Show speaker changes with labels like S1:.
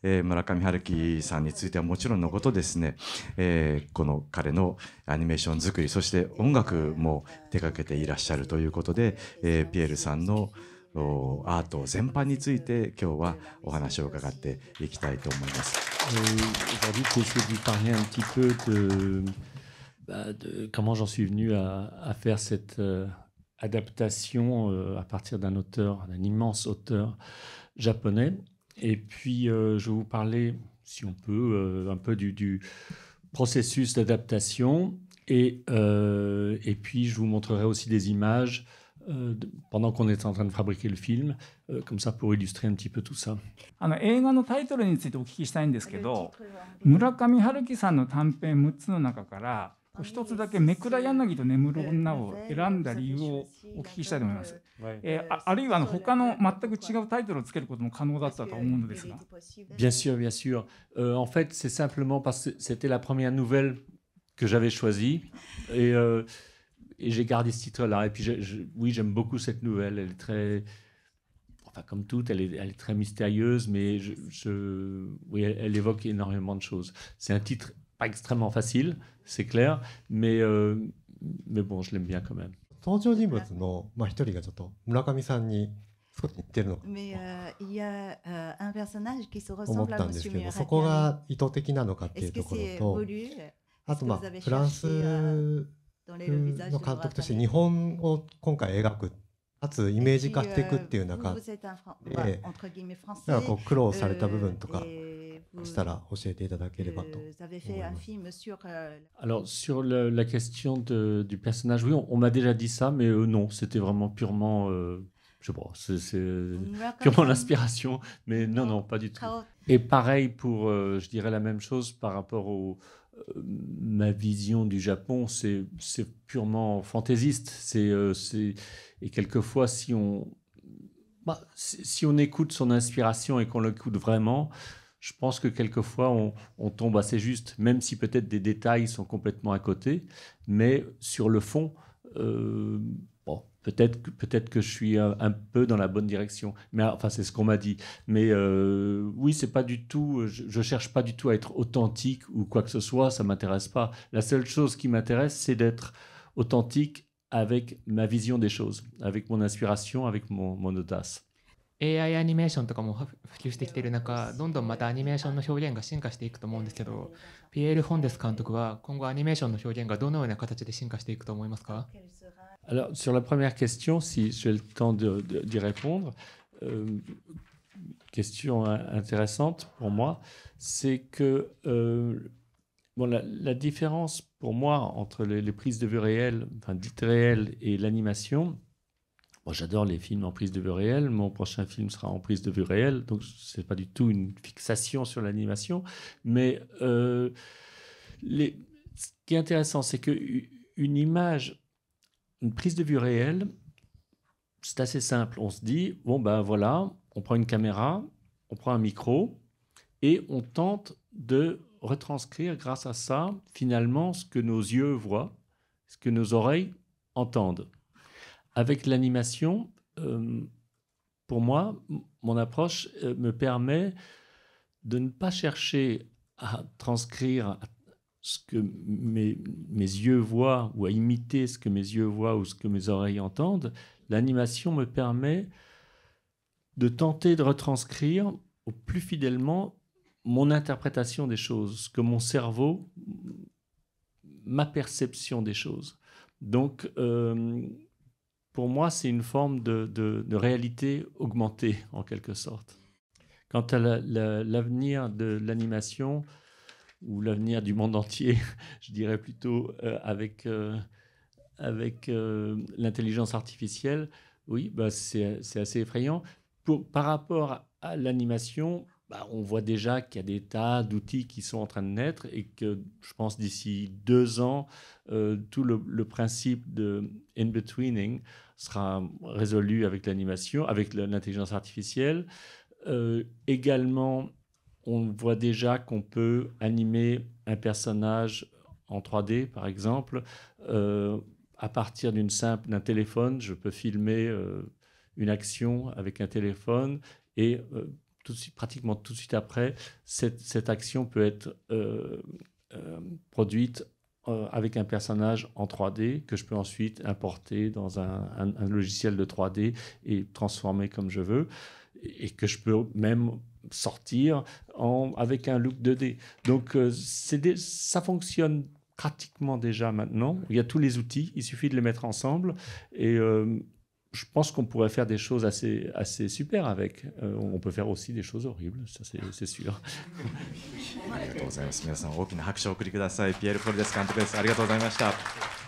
S1: 村上春樹さんについてはもちろんのことですね、この彼のアニメーション作り、そして音楽も手掛けていらっしゃるということで、ピエールさんのアート全般について今日はお話を伺っていきたいと思います。
S2: Aujourd'hui, je vais essayer de vous parler un petit peu de comment j'en suis venu à faire cette adaptation à partir d'un auteur, d'un immense auteur japonais. Et puis, je vais vous parler, si on peut, un peu du processus d'adaptation. Et puis, je vous montrerai aussi des images pendant qu'on est en train de fabriquer le film, comme ça pour illustrer un petit peu tout ça.
S3: 映画のタイトルについてお聞きしたいんですけど、村上春樹さんの短編6つの中から一つだけめくら柳と眠る女を選んだ理由をお聞きしたいと思います。あるいは他の全く違うタイトルをつけることも可能だったと思うのですが。
S2: Bien sûr, bien sûr. En fait, c'est simplement parce que c'était la première nouvelle que j'avais choisie et j'ai gardé ce titre-là. Et puis, oui, j'aime beaucoup cette nouvelle. Elle est très, enfin comme toute, elle est très mystérieuse, mais oui, elle évoque énormément de choses. C'est un titre pas extrêmement facile, c'est clair, mais bon, je l'aime bien quand même.
S4: 登場人物の一人がちょっと村上さんに少し似てるのかなと思ったんですけど、そこが意図的なのかっていうところと、あとフランスの監督として日本を今回描く、かつイメージ化していくっていう中で、なんかこう苦労された部分とかしたら教えていただければと思います。
S2: Alors sur la question du personnage, oui, on m'a déjà dit ça, mais non, c'était vraiment purement, je sais pas, c'est purement l'inspiration, mais non, pas du tout. Et pareil pour, je dirais la même chose par rapport ma vision du Japon, c'est purement fantaisiste. Et quelquefois, si on écoute son inspiration et qu'on l'écoute vraiment, je pense que quelquefois, on tombe assez juste, même si peut-être des détails sont complètement à côté. Mais sur le fond, peut-être que je suis un peu dans la bonne direction. Mais enfin, c'est ce qu'on m'a dit. Mais oui, c'est pas du tout. Je cherche pas du tout à être authentique ou quoi que ce soit. Ça m'intéresse pas. La seule chose qui m'intéresse, c'est d'être authentique avec ma vision des choses, avec mon inspiration, avec mon audace.
S5: AI アニメーションとかも普及してきている中、どんどんまたアニメーションの表現が進化していくと思うんですけど、ピエール・フォンデス監督は今後アニメーションの表現がどのような形で進化していくと思いますか？
S2: Alors, sur la première question, si j'ai le temps d'y répondre, question intéressante pour moi, c'est que la différence pour moi entre les prises de vue réelles, enfin dites réelles, et l'animation, j'adore les films en prise de vue réelle, mon prochain film sera en prise de vue réelle, donc ce n'est pas du tout une fixation sur l'animation, mais ce qui est intéressant, c'est qu'une image, une prise de vue réelle, c'est assez simple. On se dit, bon ben voilà, on prend une caméra, on prend un micro et on tente de retranscrire grâce à ça, finalement, ce que nos yeux voient, ce que nos oreilles entendent. Avec l'animation, pour moi, mon approche me permet de ne pas chercher à transcrire ce que mes yeux voient ou à imiter ce que mes yeux voient ou ce que mes oreilles entendent. L'animation me permet de tenter de retranscrire au plus fidèlement mon interprétation des choses, ce que mon cerveau, ma perception des choses. Donc, pour moi, c'est une forme de réalité augmentée, en quelque sorte. Quant à l'avenir de l'animation, ou l'avenir du monde entier, je dirais plutôt avec l'intelligence artificielle, oui, c'est assez effrayant. Par rapport à l'animation, on voit déjà qu'il y a des tas d'outils qui sont en train de naître et que je pense d'ici 2 ans, tout le principe de in-betweening sera résolu avec l'animation, avec l'intelligence artificielle. Également, on voit déjà qu'on peut animer un personnage en 3D, par exemple. À partir d'un téléphone, je peux filmer une action avec un téléphone et pratiquement tout de suite après, cette action peut être produite avec un personnage en 3D que je peux ensuite importer dans un logiciel de 3D et transformer comme je veux, et que je peux même sortir avec un look 2D. Donc ça fonctionne pratiquement déjà maintenant. Il y a tous les outils, il suffit de les mettre ensemble, et je pense qu'on pourrait faire des choses assez super avec. On peut faire aussi des choses horribles, ça c'est sûr.
S1: ありがとうございます。皆さん大きな拍手をお送りください。ピエール・ポルデス監督です。ありがとうございました。